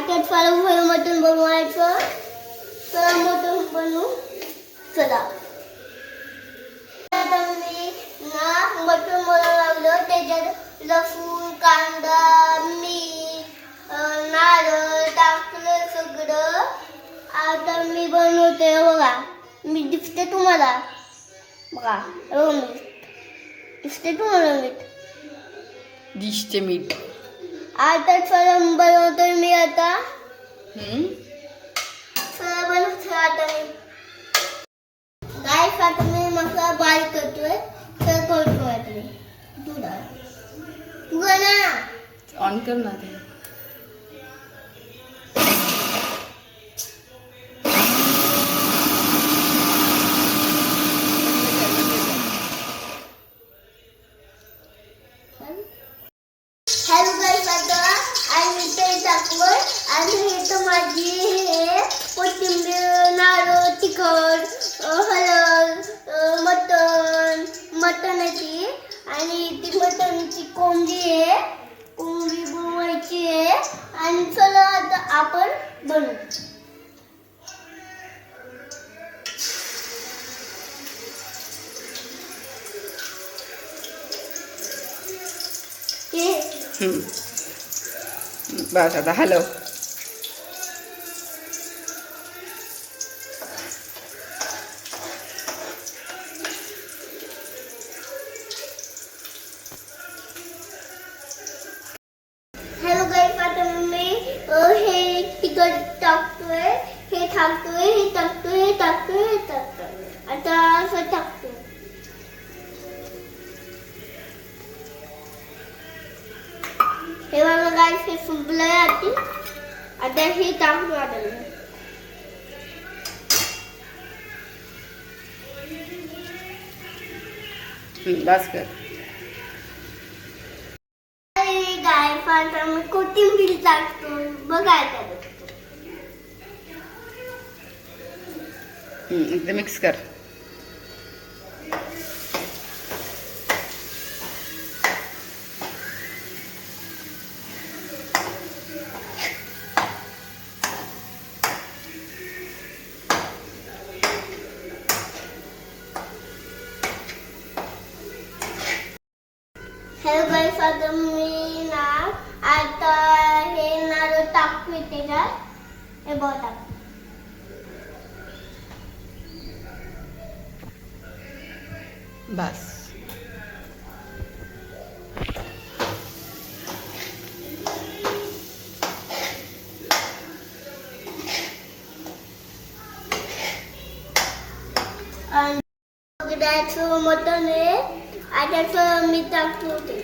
आता फळं मटण बनवायचं. चला मटण बनवू. चला आता मी ना मटण बनवायला लागलो. त्याच्यात लसूण, कांदा, मीठ, नारळ टाकलं सगळं. आता मी बनवते बघा. मी दिसते तुम्हाला बघा. मीठ दिसते तुम्हाला. दिसते मीठ. आता फळं बनवतोय मी. आता फळं बनवतोय आता मी. गाईस आता मी मसाला बारीक करतोय. तर करतोय आता मी. तुला ना ऑन कर ना ते. हॅलो गाईस आता आणि ते टाकलोय. आणि हे तर माझी हे कोथिंबीर, नारळ, तिखट, हळद, मटणाची आणि ती मटणाची कोंबडी आहे. कोंबडी बनवायची आहे. आणि चला आता आपण बनवू. बस आता हॅलो. हॅलो गाईस आता मी हे तिखट टाकतोय. हे टाकतोय. हे टाकतोय. हे टाकतोय. हे टाकतोय. आता असं टाकतोय. हे बघा गाईस हे संपलंय. आता हे टाकू. बस कर. गाईस आता मी कोथिंबीर टाकतो. बघा आता ते मिक्स कर. हॅलो गाईस आता मी ना आता हे नारळ टाकते त्याच्यात. हे बघ टाक. बस. आणि मटण आहे. आता मी टाकतो ते.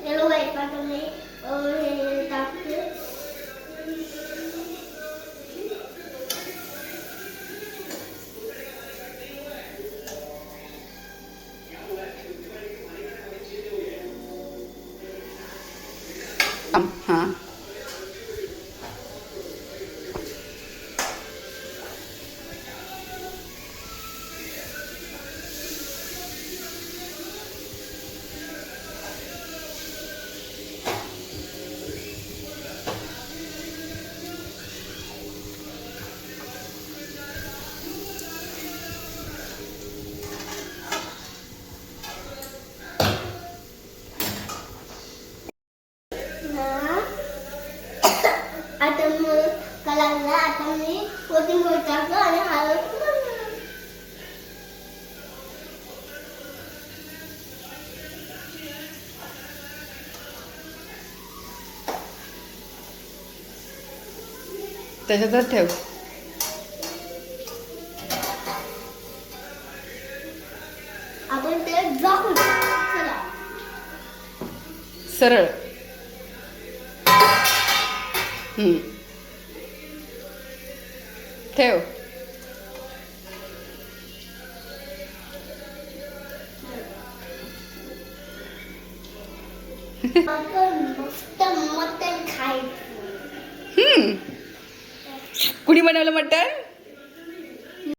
हॅलो गाईस आता मी हे टाकते. हां आता मग कलांना आता मी कोथिंबीर टाकलं आणि हळद. त्याच्यातच ठेव. आपण ते झाकून चला सरळ. ठेव. आपण मस्त मटण खायचं. कुणी बनवलं मटण?